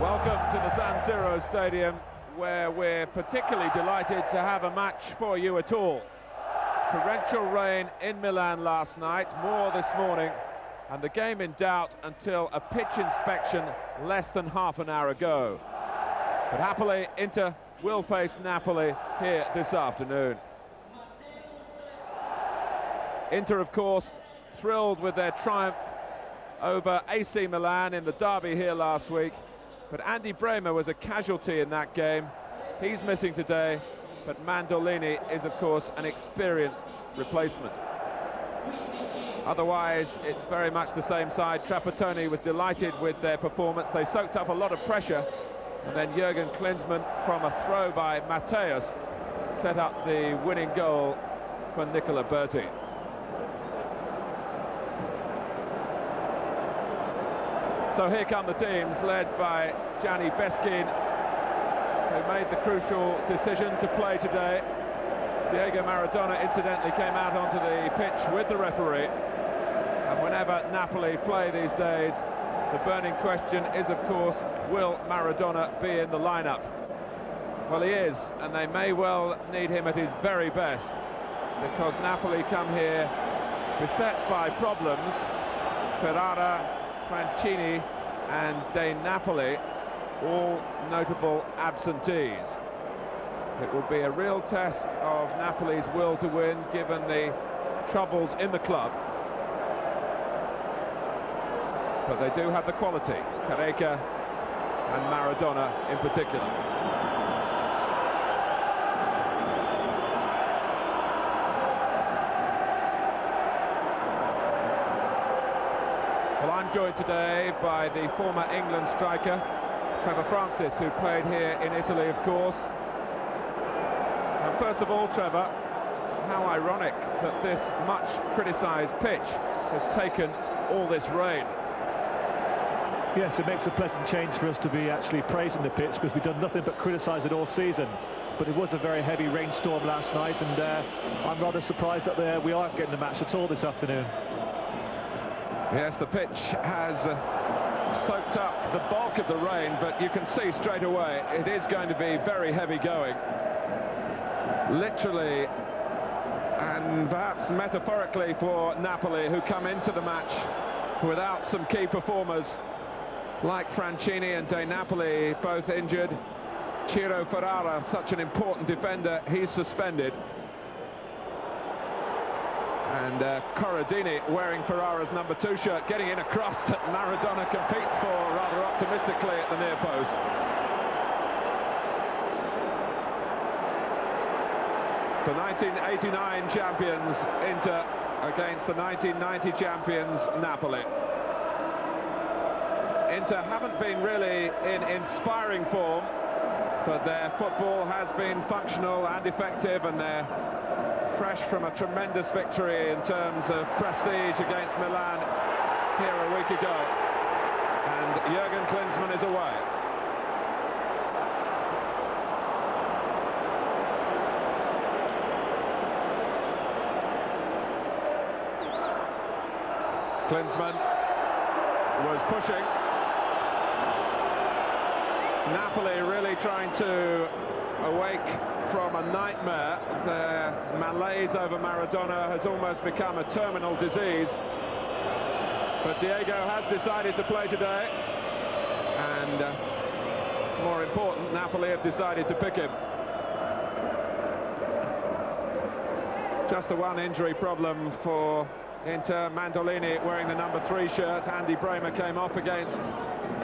Welcome to the San Siro Stadium, where we're particularly delighted to have a match for you at all. Torrential rain in Milan last night, more this morning, and the game in doubt until a pitch inspection less than half an hour ago. But happily, Inter will face Napoli here this afternoon. Inter, of course, thrilled with their triumph over AC Milan in the derby here last week. But Andy Bremer was a casualty in that game. He's missing today, but Mandolini is, of course, an experienced replacement. Otherwise, it's very much the same side. Trapattoni was delighted with their performance. They soaked up a lot of pressure, and then Jurgen Klinsmann, from a throw by Matthäus, set up the winning goal for Nicola Berti. So here come the teams, led by Gianni Beskin, who made the crucial decision to play today. Diego Maradona, incidentally, came out onto the pitch with the referee. And whenever Napoli play these days, the burning question is, of course, will Maradona be in the lineup? Well, he is, and they may well need him at his very best, because Napoli come here beset by problems. Ferrara, Franchini and De Napoli, all notable absentees. It will be a real test of Napoli's will to win, given the troubles in the club. But they do have the quality, Careca and Maradona in particular. Well, I'm joined today by the former England striker, Trevor Francis, who played here in Italy, of course. And first of all, Trevor, how ironic that this much criticised pitch has taken all this rain. Yes, it makes a pleasant change for us to be actually praising the pitch, because we've done nothing but criticise it all season. But it was a very heavy rainstorm last night, and I'm rather surprised that we aren't getting a match at all this afternoon. Yes, the pitch has soaked up the bulk of the rain, but you can see straight away it is going to be very heavy going. Literally, and perhaps metaphorically for Napoli, who come into the match without some key performers like Franchini and De Napoli, both injured. Ciro Ferrara, such an important defender, he's suspended. And Corradini, wearing Ferrara's number 2 shirt, getting in a cross that Maradona competes for rather optimistically at the near post. The 1989 champions Inter against the 1990 champions Napoli. Inter haven't been really in inspiring form, but their football has been functional and effective, and they're fresh from a tremendous victory in terms of prestige against Milan here a week ago. And Jurgen Klinsmann is away. Klinsmann was pushing. Napoli really trying to awake from a nightmare. Their malaise over Maradona has almost become a terminal disease. But Diego has decided to play today, and more important, Napoli have decided to pick him. Just the one injury problem for Inter. Mandolini wearing the number 3 shirt. Andy Bremer came off against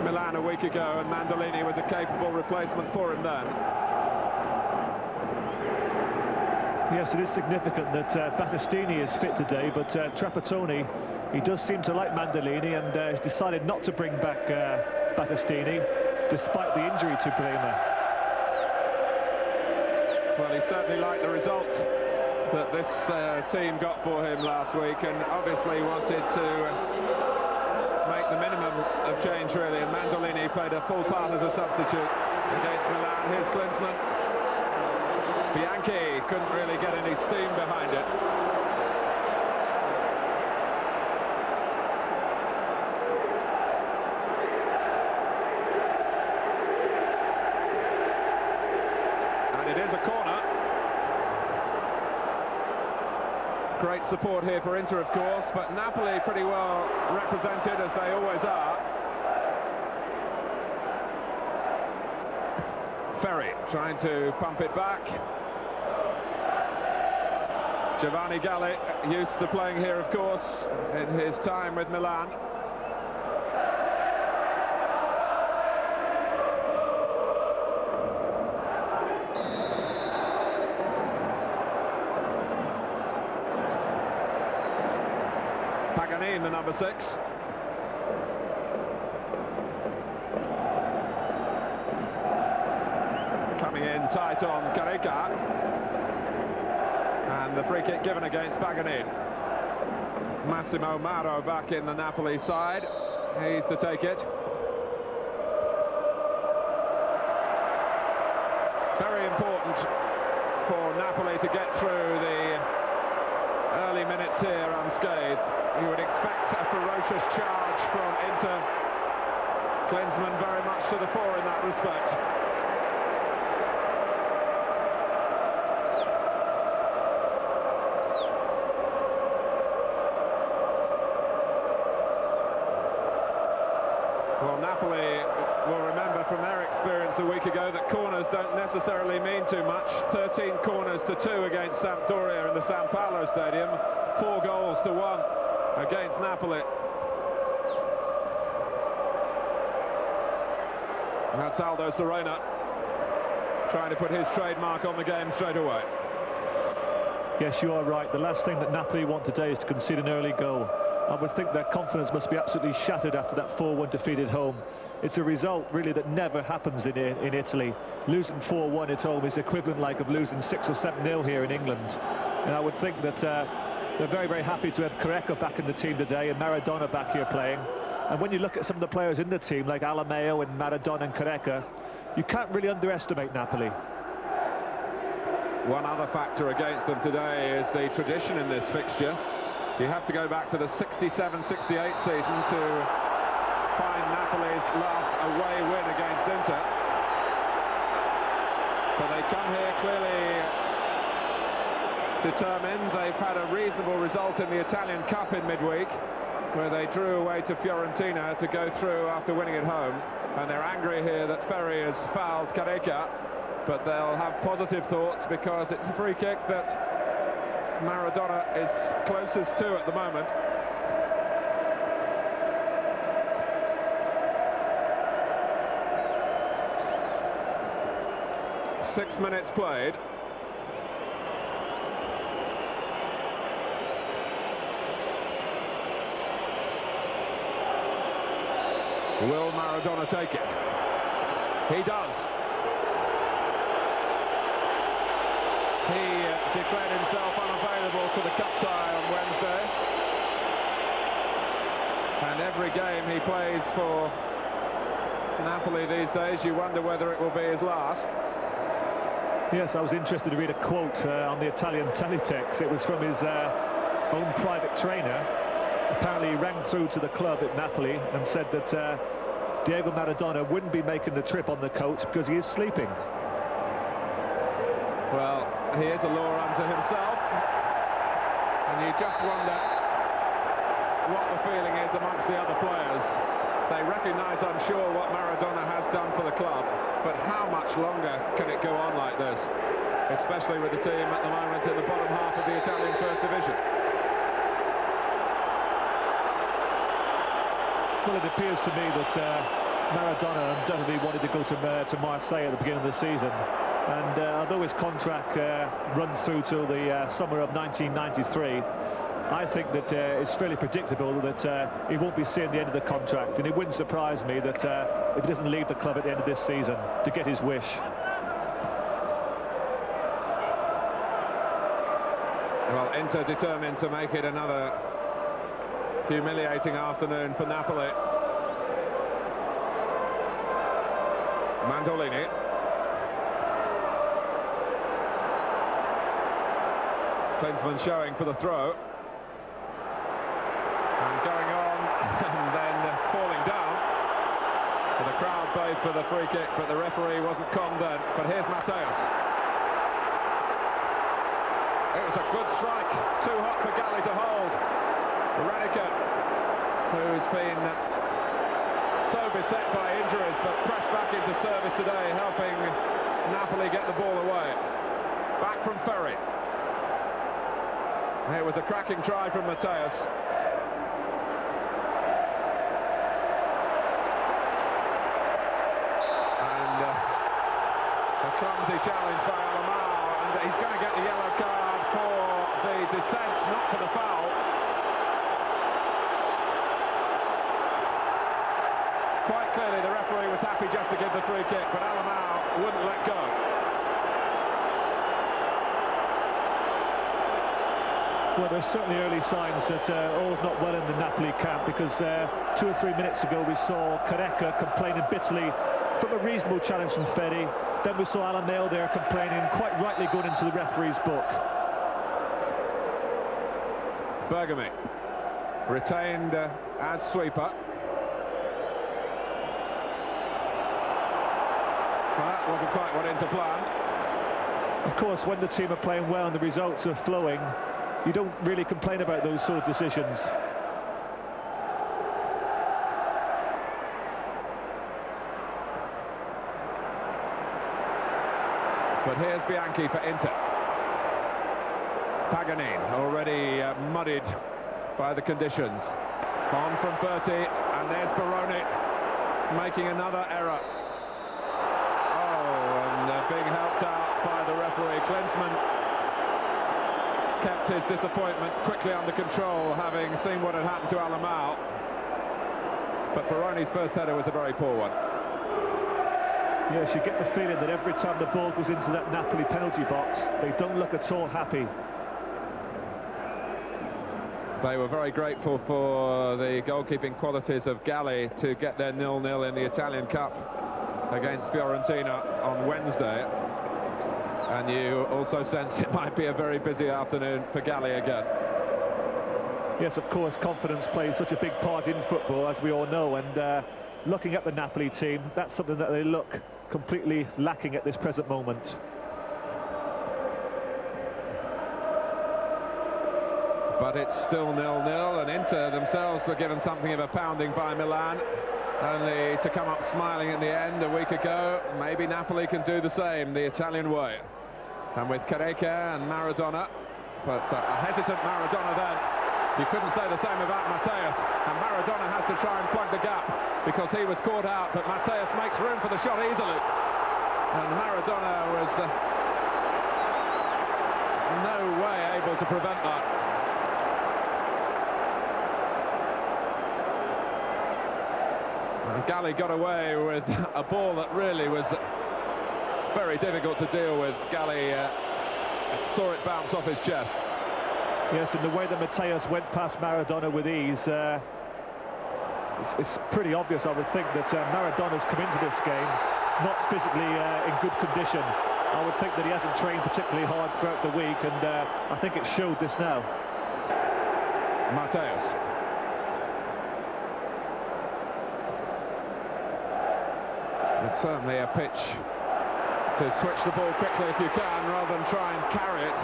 Milan a week ago, and Mandolini was a capable replacement for him then. Yes, it is significant that Battistini is fit today, but Trapattoni, he does seem to like Mandolini, and has decided not to bring back Battistini, despite the injury to Bremer. Well, he certainly liked the result that this team got for him last week, and obviously wanted to make the minimum of change, really, and Mandolini played a full part as a substitute against Milan. Here's Klinsmann. Bianchi couldn't really get any steam behind it. and it is a corner. Great support here for Inter, of course, but Napoli pretty well represented, as they always are. Ferri trying to pump it back. Giovanni Galli, used to playing here, of course, in his time with Milan. Paganini, the number 6. Coming in tight on Careca. And the free kick given against Paganini. Massimo Mauro back in the Napoli side. He's to take it. Very important for Napoli to get through the early minutes here unscathed. You would expect a ferocious charge from Inter. Klinsmann very much to the fore in that respect. Well, Napoli will remember from their experience a week ago that corners don't necessarily mean too much. 13 corners to 2 against Sampdoria in the San Paolo Stadium. 4 goals to 1 against Napoli. That's Aldo Serena trying to put his trademark on the game straight away. Yes, you are right. The last thing that Napoli want today is to concede an early goal. I would think their confidence must be absolutely shattered after that 4-1 defeat at home. It's a result, really, that never happens in Italy. Losing 4-1 at home is equivalent like of losing 6 or 7-0 here in England. And I would think that they're very, very happy to have Careca back in the team today and Maradona back here playing. And when you look at some of the players in the team, like Alameo and Maradona and Careca, you can't really underestimate Napoli. One other factor against them today is the tradition in this fixture. You have to go back to the 67-68 season to find Napoli's last away win against Inter. But they come here clearly determined. They've had a reasonable result in the Italian Cup in midweek, where they drew away to Fiorentina to go through after winning at home. And they're angry here that Ferri has fouled Careca, but they'll have positive thoughts because it's a free kick that Maradona is closest to at the moment. Six minutes played. Will Maradona take it? He does. He declared himself unavailable for the cup tie on Wednesday. And every game he plays for Napoli these days, you wonder whether it will be his last. Yes, I was interested to read a quote on the Italian teletext. It was from his own private trainer. Apparently he rang through to the club at Napoli and said that Diego Maradona wouldn't be making the trip on the coach because he is sleeping. Well, he is a law unto himself, and you just wonder what the feeling is amongst the other players. They recognise, I'm sure, what Maradona has done for the club, but how much longer can it go on like this, especially with the team at the moment in the bottom half of the Italian First Division? Well, it appears to me that Maradona undoubtedly wanted to go to Marseille at the beginning of the season. And although his contract runs through till the summer of 1993, I think that it's fairly predictable that he won't be seeing the end of the contract. And it wouldn't surprise me that if he doesn't leave the club at the end of this season to get his wish. Well, Inter determined to make it another humiliating afternoon for Napoli. Mandolini. Klinsmann showing for the throw. And going on, and then falling down. And the crowd bayed for the free kick, but the referee wasn't conned then. But here's Mateus. It was a good strike, too hot for Galli to hold. Radica, who's been so beset by injuries, but pressed back into service today, helping Napoli get the ball away. Back from Ferry. It was a cracking try from Mateus. And a clumsy challenge by Alamao, and he's going to get the yellow card for the descent, not for the foul. Quite clearly the referee was happy just to give the free kick, but Alamao wouldn't let go. Well, there's certainly early signs that all's not well in the Napoli camp, because 2 or 3 minutes ago we saw Careca complaining bitterly from a reasonable challenge from Ferry. Then we saw Alan Nail there complaining, quite rightly going into the referee's book. Bergami retained as sweeper. Well, that wasn't quite what Inter planned. Of course, when the team are playing well and the results are flowing, you don't really complain about those sort of decisions. But here's Bianchi for Inter. Paganin already muddied by the conditions. On from Berti, and there's Baroni making another error. Oh, and being helped out by the referee. Klinsmann kept his disappointment quickly under control, having seen what had happened to Alamao. But Baroni's first header was a very poor one. Yes, you get the feeling that every time the ball goes into that Napoli penalty box, they don't look at all happy. They were very grateful for the goalkeeping qualities of Galli to get their 0-0 in the Italian Cup against Fiorentina on Wednesday. And you also sense it might be a very busy afternoon for Galli again. Yes, of course, confidence plays such a big part in football, as we all know, and looking at the Napoli team, that's something that they look completely lacking at this present moment. But it's still 0-0, and Inter themselves were given something of a pounding by Milan, only to come up smiling in the end a week ago. Maybe Napoli can do the same, the Italian way. And with Careca and Maradona, but a hesitant Maradona then. You couldn't say the same about Mateus, and Maradona has to try and plug the gap because he was caught out, but Mateus makes room for the shot easily. And Maradona was no way able to prevent that. And Galli got away with a ball that really was very difficult to deal with. Galli saw it bounce off his chest. Yes, and the way that Mateus went past Maradona with ease, it's pretty obvious, I would think, that Maradona's come into this game not physically in good condition. I would think that he hasn't trained particularly hard throughout the week, and I think it showed this now. Mateus. It's certainly a pitch to switch the ball quickly if you can, rather than try and carry it.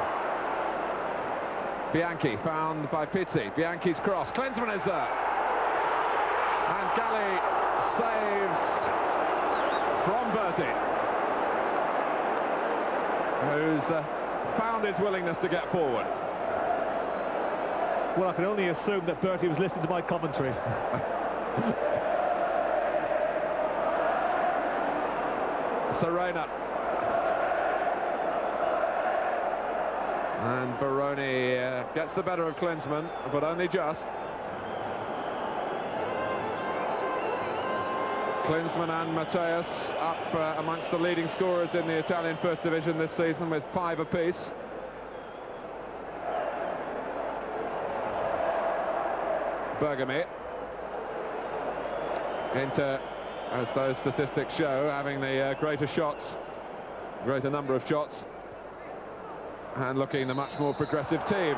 Bianchi found by Pizzi. Bianchi's cross. Klinsmann is there. And Galli saves from Berti, who's found his willingness to get forward. Well, I can only assume that Berti was listening to my commentary. Serena. And Baroni gets the better of Klinsmann, but only just. Klinsmann and Mateus up amongst the leading scorers in the Italian First Division this season with 5 apiece. Bergami. Inter, as those statistics show, having the greater number of shots, and looking the much more progressive team.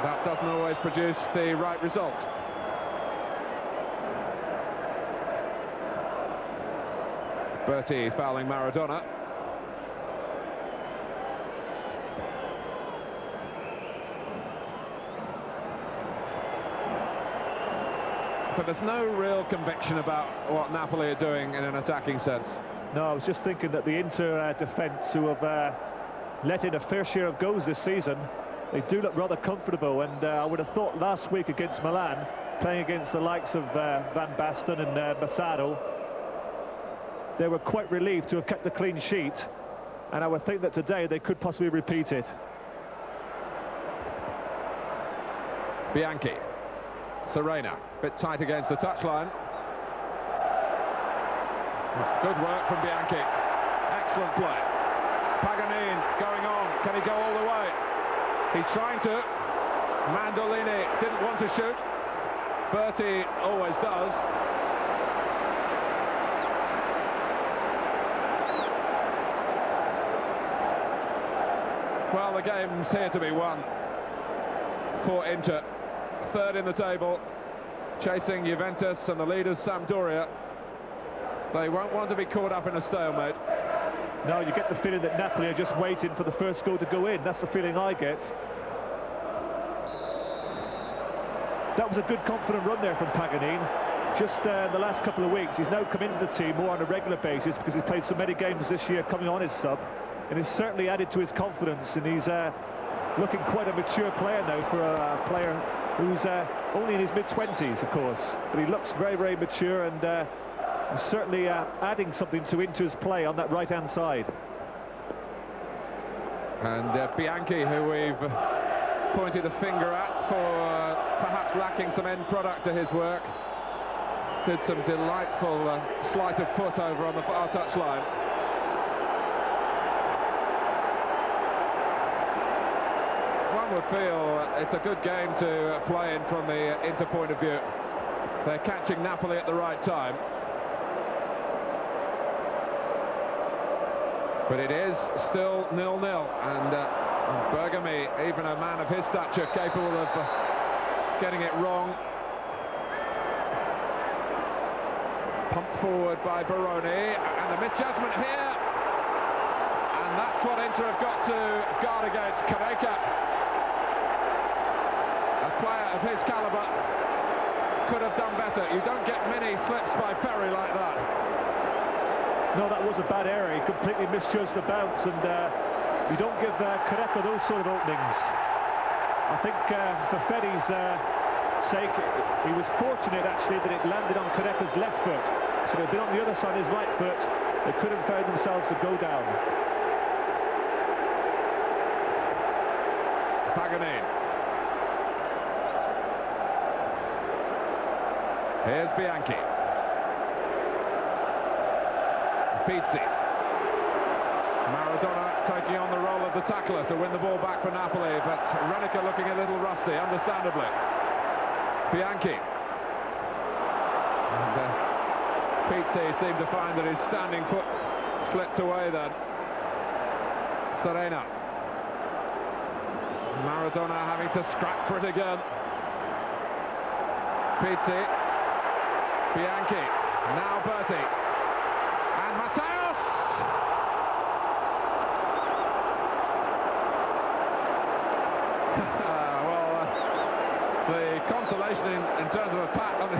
That doesn't always produce the right result. Berti fouling Maradona. but there's no real conviction about what Napoli are doing in an attacking sense. No, I was just thinking that the Inter defence, who have let in a fair share of goals this season, they do look rather comfortable, and I would have thought last week against Milan, playing against the likes of Van Basten and Massaro, they were quite relieved to have kept a clean sheet, and I would think that today they could possibly repeat it. Bianchi, Serena, bit tight against the touchline. Good work from Bianchi, excellent play. Paganini going on, can he go all the way? He's trying to. Mandolini didn't want to shoot. Berti always does. Well, the game's here to be won for Inter. Third in the table, chasing Juventus and the leaders Sampdoria. They won't want to be caught up in a stalemate. No, you get the feeling that Napoli are just waiting for the first goal to go in. That's the feeling I get. That was a good confident run there from Paganini. Just the last couple of weeks, he's now come into the team more on a regular basis because he's played so many games this year coming on his sub, and it's certainly added to his confidence, and he's looking quite a mature player now for a player who's only in his mid-20s, of course. But he looks very, very mature, and he's certainly adding something to Inter's play on that right-hand side. And Bianchi, who we've pointed a finger at for perhaps lacking some end product to his work, did some delightful sleight of foot over on the far touchline. One would feel it's a good game to play in from the Inter point of view. They're catching Napoli at the right time. But it is still 0-0, and Bergami, even a man of his stature, capable of getting it wrong. Pumped forward by Baroni, and the misjudgment here. And that's what Inter have got to guard against. Kaneka, a player of his calibre, could have done better. You don't get many slips by Ferry like that. No, that was a bad error. He completely misjudged the bounce, and you don't give Kaneka those sort of openings. I think for Ferry's sake, he was fortunate actually that it landed on Kaneka's left foot. So if they'd been on the other side of his right foot, they could have found themselves to go down. Paganini. Here's Bianchi. Pizzi. Maradona taking on the role of the tackler to win the ball back for Napoli, but Renica looking a little rusty, understandably. Bianchi. And Pizzi seemed to find that his standing foot slipped away then. Serena. Maradona having to scrap for it again. Pizzi. Bianchi. Now Berti. And Matthäus! Well, the consolation in terms of a pat on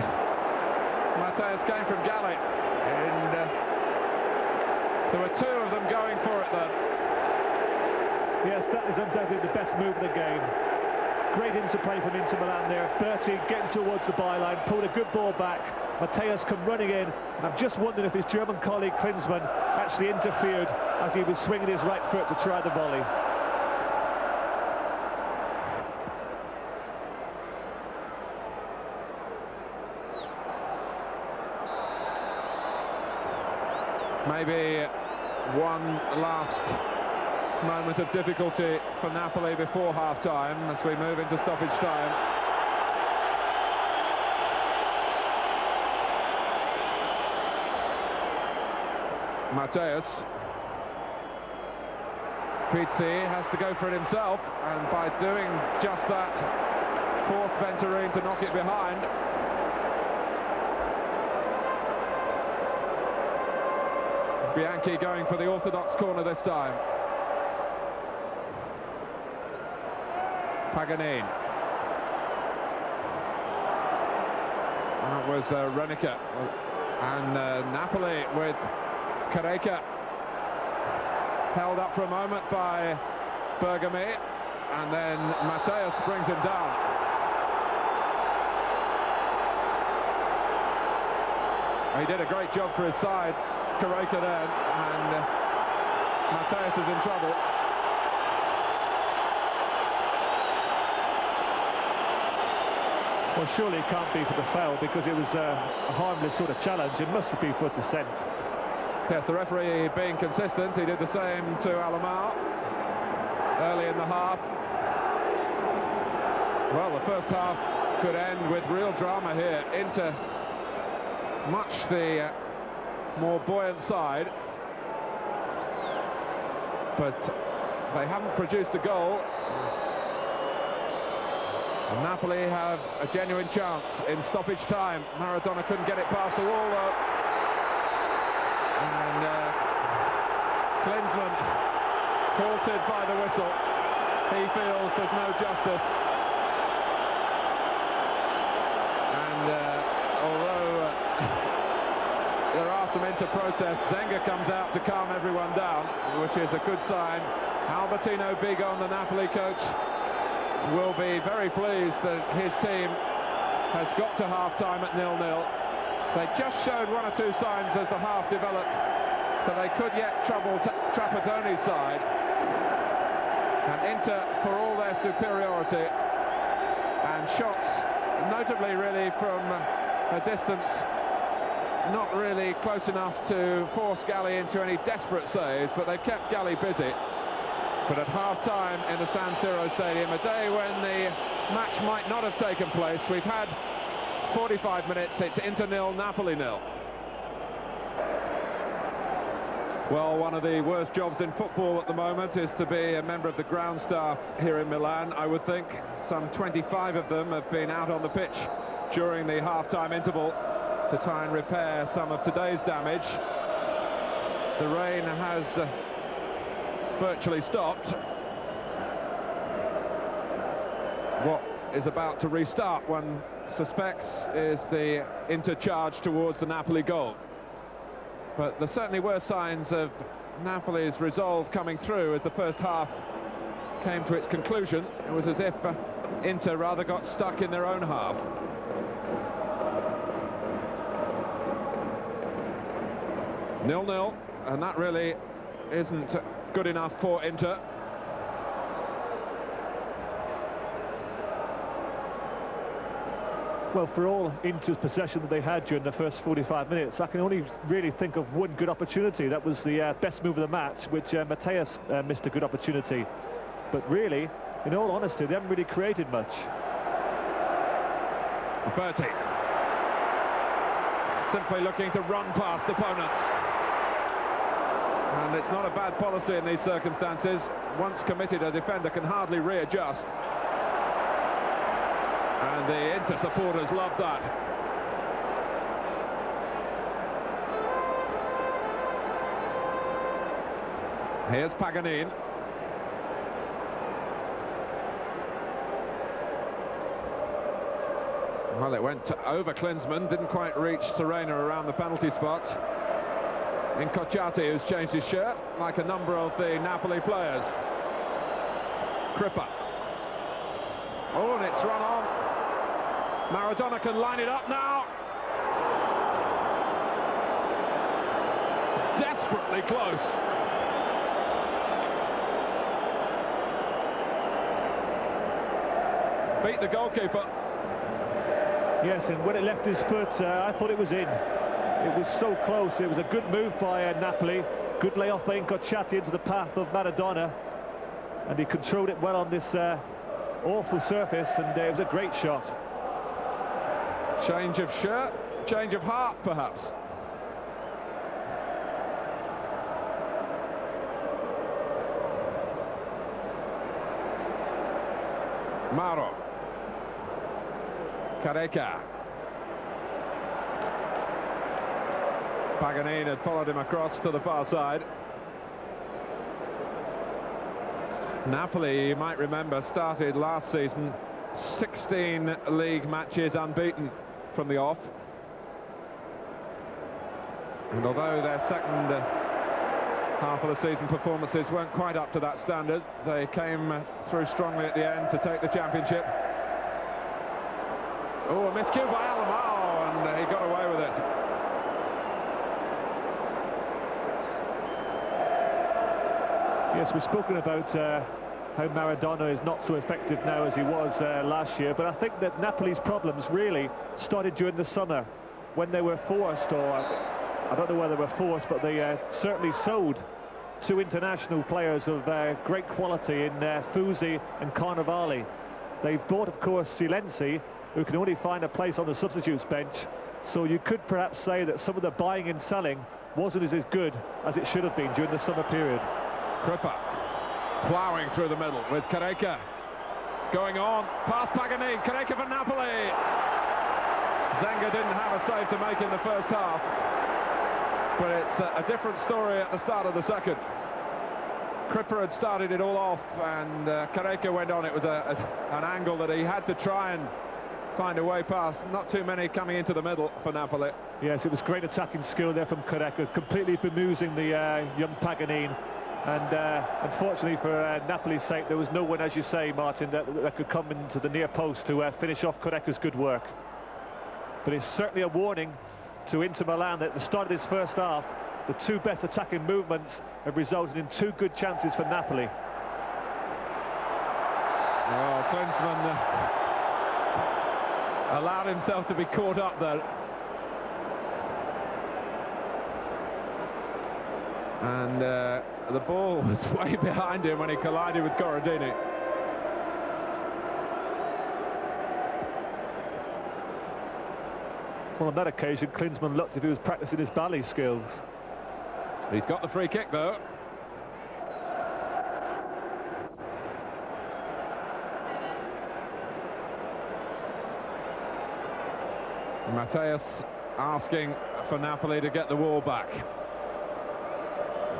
Matthäus came from Galli, and there were two of them going for it then. Yes, that is undoubtedly the best move of the game. Great interplay from Inter Milan there. Berti getting towards the byline, pulled a good ball back. Matthäus come running in, and I'm just wondering if his German colleague Klinsmann actually interfered as he was swinging his right foot to try the volley. Maybe one last moment of difficulty for Napoli before half-time as we move into stoppage time. Matthäus. Pizzi has to go for it himself, and by doing just that, force Venturini to knock it behind. Bianchi going for the orthodox corner this time. Paganini. That was Renica. And Napoli with Carreca. Held up for a moment by Bergami. And then Mateus brings him down. He did a great job for his side, Carreca then, and Mateus is in trouble. Well, surely it can't be for the foul because it was a harmless sort of challenge. It must be for dissent. Yes, the referee being consistent. He did the same to Alamar early in the half. Well, the first half could end with real drama here. Inter much the more buoyant side, but they haven't produced a goal. And Napoli have a genuine chance in stoppage time. Maradona couldn't get it past the wall though. And Klinsmann halted by the whistle. He feels there's no justice. And although there are some inter-protests, Zenga comes out to calm everyone down, which is a good sign. Albertino Bigon, the Napoli coach, will be very pleased that his team has got to half-time at 0-0. They just showed one or two signs as the half developed that they could yet trouble Trapattoni's side. And Inter, for all their superiority and shots, notably really from a distance, not really close enough to force Galli into any desperate saves, but they've kept Galli busy. But at half-time in the San Siro Stadium, a day when the match might not have taken place, we've had 45 minutes, it's Inter 0, Napoli 0. Well, one of the worst jobs in football at the moment is to be a member of the ground staff here in Milan, I would think. Some 25 of them have been out on the pitch during the half-time interval to try and repair some of today's damage. The rain has virtually stopped. What is about to restart, one suspects, is the intercharge towards the Napoli goal. But there certainly were signs of Napoli's resolve coming through as the first half came to its conclusion. It was as if Inter rather got stuck in their own half. Nil-nil, and that really isn't good enough for Inter. Well, for all Inter's possession that they had during the first 45 minutes, I can only really think of one good opportunity. That was the best move of the match, which Mateus missed a good opportunity. But really, in all honesty, they haven't really created much. Berti simply looking to run past opponents. And it's not a bad policy in these circumstances. Once committed, a defender can hardly readjust. And the Inter supporters love that. Here's Paganin. Well, it went over Klinsmann, didn't quite reach Serena around the penalty spot. Incocciati, who's changed his shirt, like a number of the Napoli players. Crippa. Oh, and it's run on. Maradona can line it up now. Desperately close. Beat the goalkeeper. Yes, and when it left his foot, I thought it was in. It was so close. It was a good move by Napoli. Good layoff by Incocciati into the path of Maradona. And he controlled it well on this awful surface, and it was a great shot. Change of shirt, change of heart, perhaps. Mauro. Carreca. Paganin had followed him across to the far side. Napoli, you might remember, started last season 16 league matches unbeaten, from the off. And although their second half of the season performances weren't quite up to that standard, they came through strongly at the end to take the championship. Oh, a miscue by Alamao, and he got away with it. Yes, we've spoken about how Maradona is not so effective now as he was last year, but I think that Napoli's problems really started during the summer when they were forced, or I don't know whether they were forced, but they certainly sold two international players of great quality in Fusi and Carnevali. They bought, of course, Silenzi, who can only find a place on the substitutes bench, so you could perhaps say that some of the buying and selling wasn't as good as it should have been during the summer period. Crippa ploughing through the middle with Careca going on, past Paganini, Careca for Napoli. Zenga didn't have a save to make in the first half, but it's a different story at the start of the second. Crippa had started it all off, and Careca went on. It was an angle that he had to try and find a way past. Not too many coming into the middle for Napoli. Yes, it was great attacking skill there from Careca, completely bemusing the young Paganini. And unfortunately for Napoli's sake, there was no one, as you say, Martin, that could come into the near post to finish off Careca's good work. But it's certainly a warning to Inter Milan that at the start of this first half, the two best attacking movements have resulted in two good chances for Napoli. Oh, Klinsmann allowed himself to be caught up there. And the ball was way behind him when he collided with Corradini. Well, on that occasion, Klinsmann looked if he was practicing his ballet skills. He's got the free kick, though. Matteus asking for Napoli to get the ball back.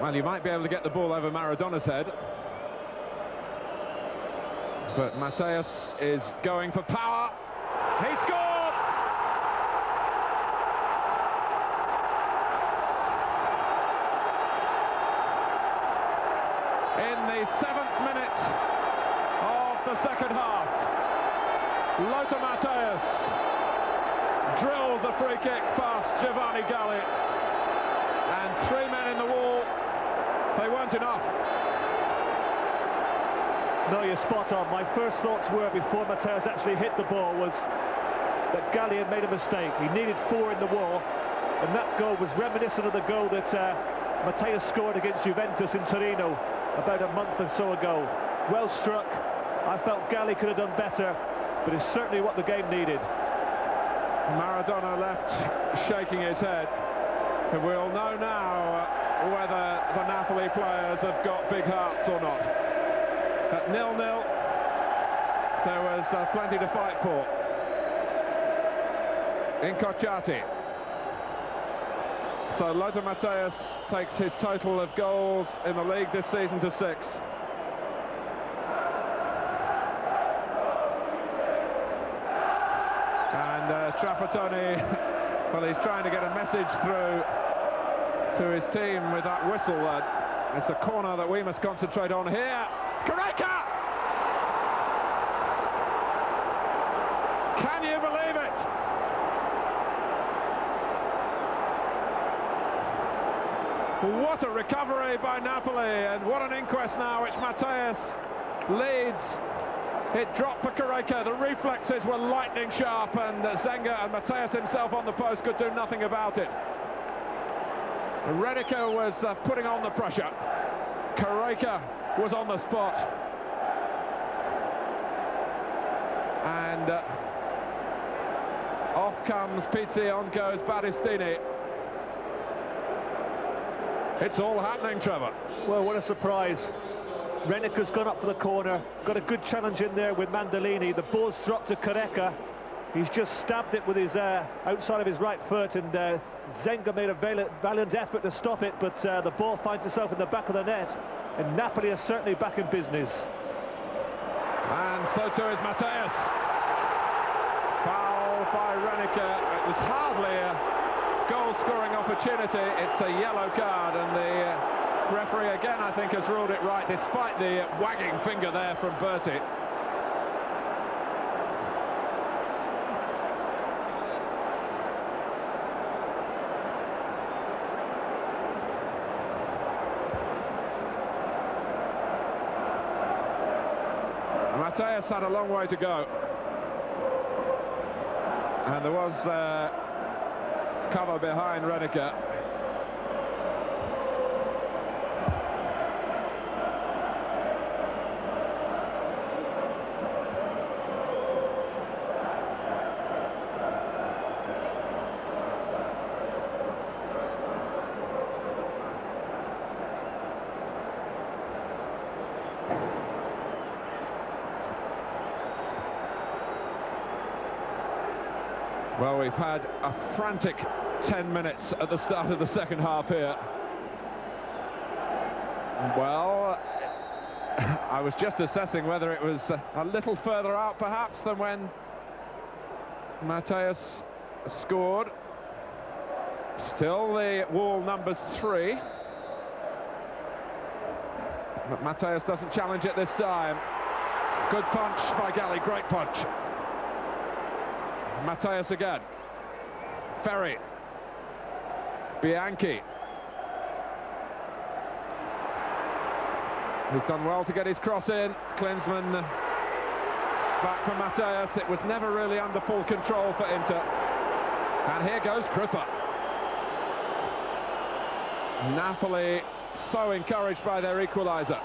Well, you might be able to get the ball over Maradona's head, but Matteus is going for power. He scored! In the 7th minute of the second half, Lothar Matthäus drills a free kick past Giovanni Galli, and three men in the wall. They weren't enough. No, you're spot on. My first thoughts were, before Matteus actually hit the ball, was that Galli had made a mistake. He needed four in the wall, and that goal was reminiscent of the goal that Matteus scored against Juventus in Torino about a month or so ago. Well struck. I felt Galli could have done better, but it's certainly what the game needed. Maradona left shaking his head, and we'll know now whether the Napoli players have got big hearts or not. At 0-0, there was plenty to fight for. Incocciati. So Lothar Matthäus takes his total of goals in the league this season to 6. And Trapattoni, well, he's trying to get a message through to his team with that whistle. It's a corner that we must concentrate on here. Careca! Can you believe it? What a recovery by Napoli, and what an inquest now, which Matthäus leads. It dropped for Careca. The reflexes were lightning sharp, and Zenga and Matthäus himself on the post could do nothing about it. Rediker was putting on the pressure. Careca was on the spot. And off comes Pizzi, on goes Battistini. It's all happening, Trevor. Well, what a surprise. Reniker's gone up for the corner, got a good challenge in there with Mandolini. The ball's dropped to Careca. He's just stabbed it with his outside of his right foot, and Zenga made a valiant effort to stop it, but the ball finds itself in the back of the net, and Napoli are certainly back in business. And so too is Matthäus. Foul by Renica. It was hardly a goal-scoring opportunity. It's a yellow card, and the referee again, I think, has ruled it right, despite the wagging finger there from Bertie. Mateus had a long way to go, and there was cover behind Renica. Well, we've had a frantic 10 minutes at the start of the second half here. Well, I was just assessing whether it was a little further out perhaps than when Mateus scored. Still the wall numbers 3. But Mateus doesn't challenge it this time. Good punch by Galli, great punch. Mateus again. Ferry. Bianchi. He's done well to get his cross in. Klinsmann back from Mateus. It was never really under full control for Inter. And here goes Kripa. Napoli so encouraged by their equaliser.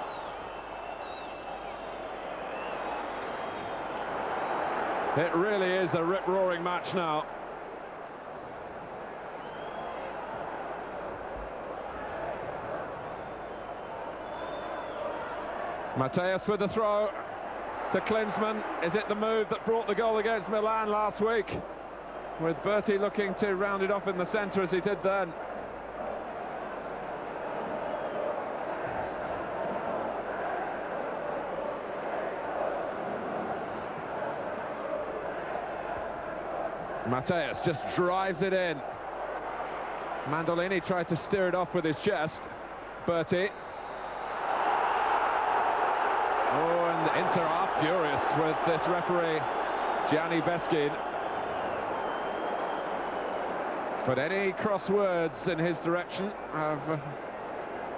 It really is a rip-roaring match now. Mateus with the throw to Klinsmann. Is it the move that brought the goal against Milan last week? With Bertie looking to round it off in the centre as he did then. Mateus just drives it in. Mandolini tried to steer it off with his chest. Bertie. Oh, and Inter are furious with this referee, Gianni Beskin. But any cross words in his direction have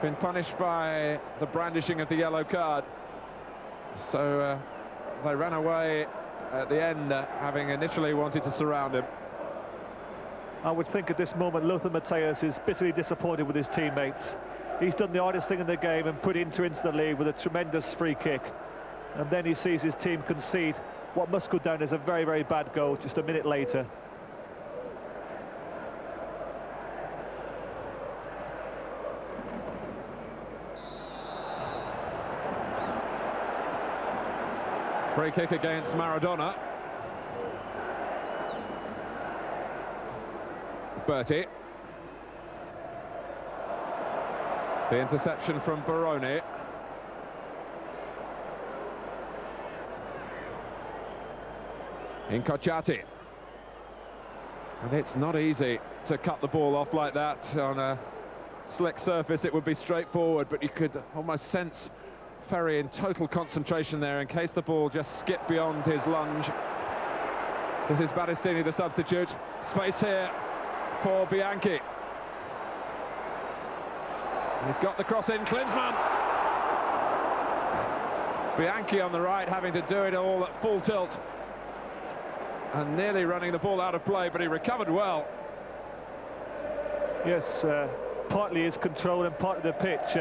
been punished by the brandishing of the yellow card. So they ran away at the end, having initially wanted to surround him. I would think at this moment Lothar Matthäus is bitterly disappointed with his teammates. He's done the hardest thing in the game and put Inter into the lead with a tremendous free kick. And then he sees his team concede what must go down as a very, very bad goal just a minute later. Free kick against Maradona. Bertie. The interception from Baroni. Incocciati. And it's not easy to cut the ball off like that on a slick surface. It would be straightforward, but you could almost sense Ferry in total concentration there in case the ball just skipped beyond his lunge. This is Battistini, the substitute. Space here for Bianchi. He's got the cross in, Klinsmann. Bianchi on the right, having to do it all at full tilt. And nearly running the ball out of play, but he recovered well. Yes, partly his control and partly the pitch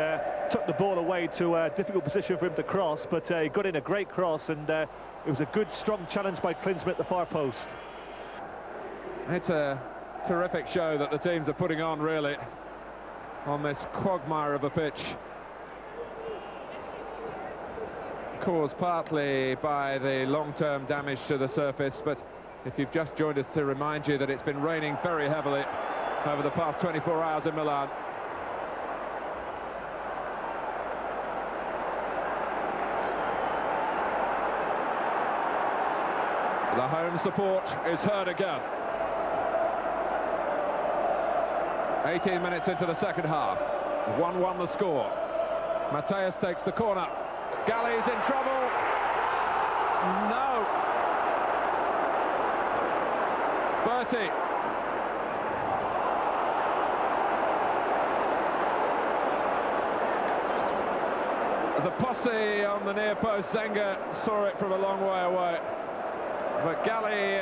took the ball away to a difficult position for him to cross, but he got in a great cross, and it was a good, strong challenge by Klinsmann at the far post. It's a terrific show that the teams are putting on, really, on this quagmire of a pitch. Caused partly by the long-term damage to the surface, but if you've just joined us, to remind you that it's been raining very heavily over the past 24 hours in Milan. The home support is heard again. 18 minutes into the second half. 1-1 the score. Mateus takes the corner. Galli's in trouble. No. Berti. The posse on the near post, Zenga saw it from a long way away. But Galli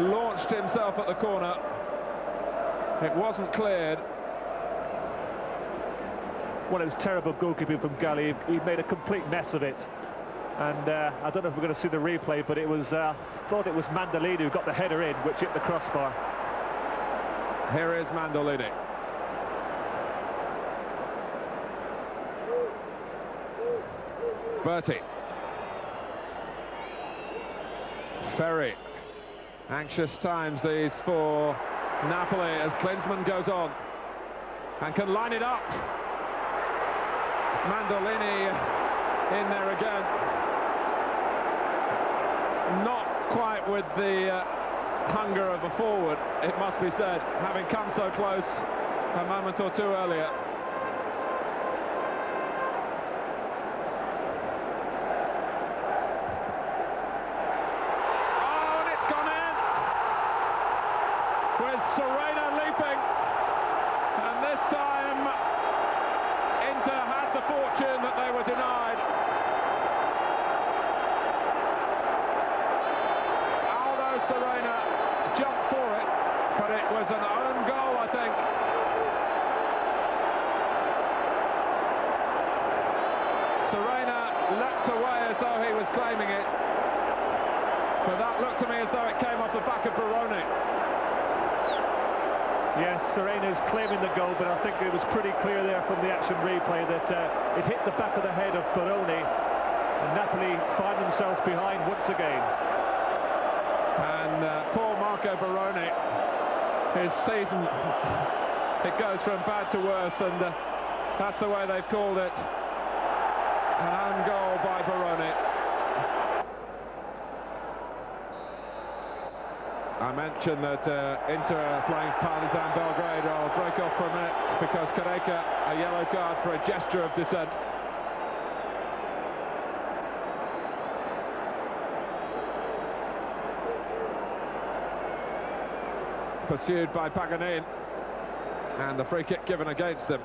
launched himself at the corner. It wasn't cleared. Well, it was terrible goalkeeping from Galli. He made a complete mess of it. And I don't know if we're going to see the replay, but it was, I thought it was Mandolini who got the header in, which hit the crossbar. Here is Mandolini. Berti. Ferry. Anxious times these for Napoli as Klinsmann goes on and can line it up. It's Mandolini in there again. Not quite with the hunger of a forward, it must be said, having come so close a moment or two earlier. With Serena leaping, and this time Inter had the fortune that they were denied. Aldo Serena jumped for it, but it was an own goal, I think. Serena leapt away as though he was claiming it, but that looked to me as though it came off the back of Baroni. Yes, Serena's claiming the goal, but I think it was pretty clear there from the action replay that it hit the back of the head of Baroni, and Napoli find themselves behind once again. And poor Marco Baroni, his season, it goes from bad to worse, and that's the way they've called it. An own goal by Baroni. I mentioned that Inter are playing Partizan Belgrade. I'll break off for a minute because Careca, a yellow card for a gesture of dissent. Pursued by Paganin, and the free kick given against them.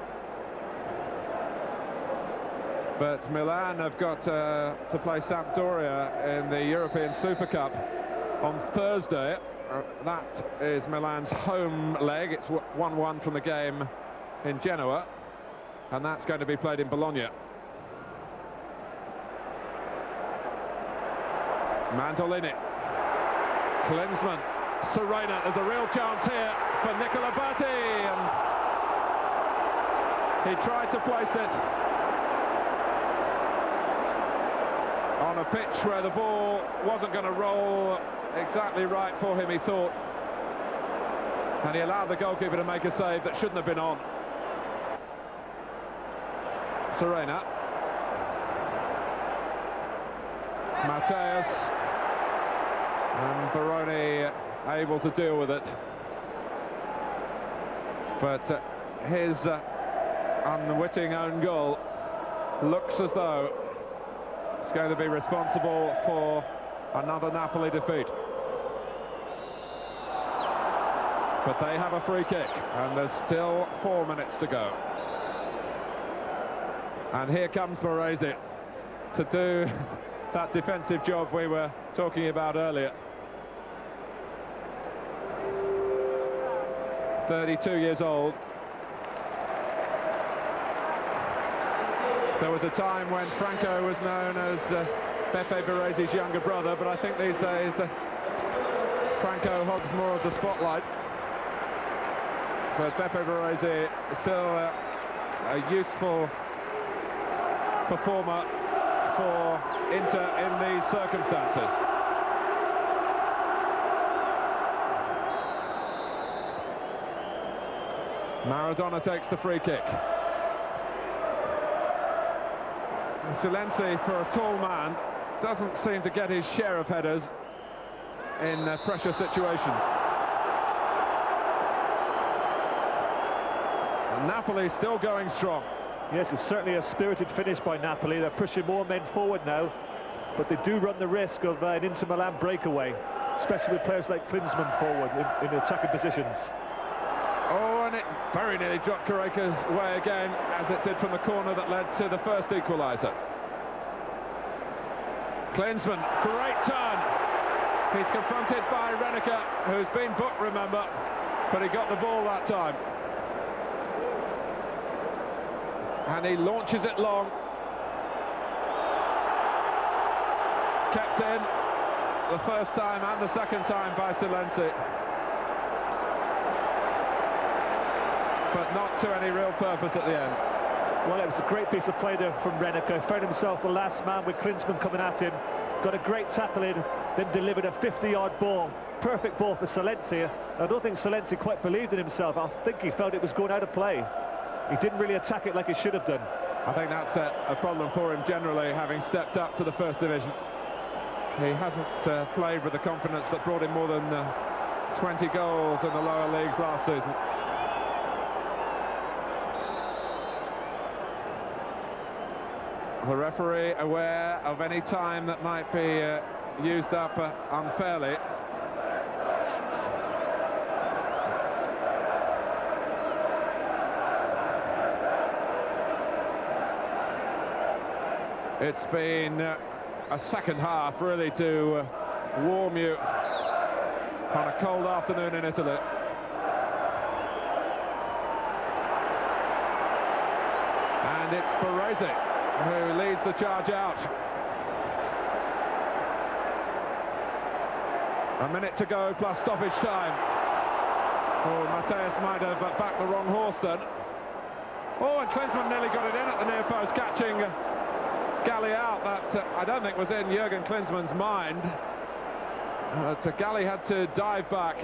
But Milan have got to play Sampdoria in the European Super Cup on Thursday. That is Milan's home leg. It's 1-1 from the game in Genoa, and that's going to be played in Bologna. Mandolini, Klinsmann, Serena. There's a real chance here for Nicola Berti, and he tried to place it on a pitch where the ball wasn't going to roll exactly right for him, he thought, and he allowed the goalkeeper to make a save that shouldn't have been on. Serena, Mateus, and Baroni able to deal with it, but his unwitting own goal looks as though it's going to be responsible for another Napoli defeat. But they have a free kick, and there's still 4 minutes to go. And here comes Baresi to do that defensive job we were talking about earlier. 32 years old. There was a time when Franco was known as Beppe Baresi's younger brother, but I think these days Franco hogs more of the spotlight. But Beppe Baresi is still a useful performer for Inter in these circumstances. Maradona takes the free kick. Silenzi, for a tall man, doesn't seem to get his share of headers. in pressure situations. And Napoli still going strong. Yes, it's certainly a spirited finish by Napoli. They're pushing more men forward now, but they do run the risk of an Inter Milan breakaway, especially with players like Klinsmann forward in attacking positions. Oh, and it very nearly dropped Carreca's way again, as it did from the corner that led to the first equaliser. Klinsmann, great turn. He's confronted by Reneker, who's been booked, remember, but he got the ball that time. And he launches it long. Kept in the first time and the second time by Silenzi. But not to any real purpose at the end. Well, it was a great piece of play there from Reneker. Found himself the last man with Klinsmann coming at him. Got a great tackle in, then delivered a 50-yard ball. Perfect ball for Silenzi. I don't think Silenzi quite believed in himself. I think he felt it was going out of play. He didn't really attack it like he should have done. I think that's a problem for him generally, having stepped up to the first division. He hasn't played with the confidence that brought him more than 20 goals in the lower leagues last season. The referee aware of any time that might be used up unfairly. It's been a second half really to warm you on a cold afternoon in Italy. And it's Baresi who leads the charge out. A minute to go plus stoppage time. Oh, Mateus might have backed the wrong horse then. Oh, and Klinsmann nearly got it in at the near post, catching Galli out. That I don't think was in Jurgen Klinsmann's mind. Galli had to dive back.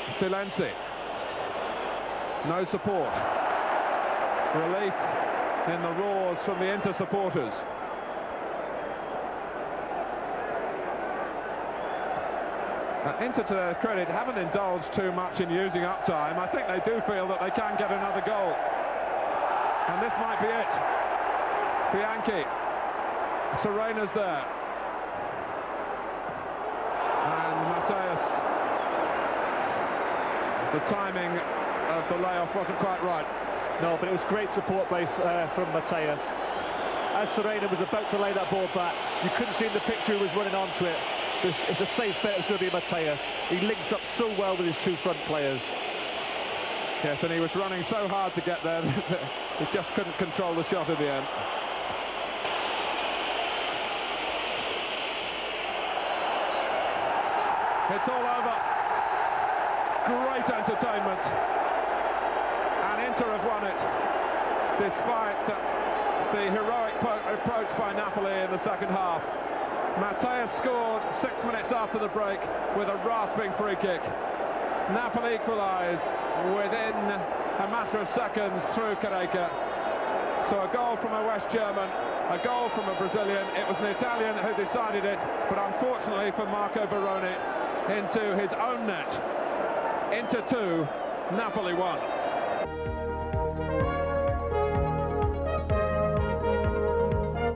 Silenzi. No support. Relief in the roars from the Inter supporters. Inter, to their credit, haven't indulged too much in using up time. I think they do feel that they can get another goal. And this might be it. Bianchi. Serena's there. And Mateus. The timing of the layoff wasn't quite right. No, but it was great support from Mateus. As Serena was about to lay that ball back, you couldn't see in the picture who was running onto it. It's a safe bet, it's going to be Mateus. He links up so well with his two front players. Yes, and he was running so hard to get there that he just couldn't control the shot in the end. It's all over. Great entertainment. And Inter have won it, despite the heroic approach by Napoli in the second half. Mateus scored 6 minutes after the break with a rasping free kick. Napoli equalised within a matter of seconds through Carreca. So a goal from a West German, a goal from a Brazilian. It was an Italian who decided it, but unfortunately for Marco Baroni, into his own net. Inter 2, Napoli 1.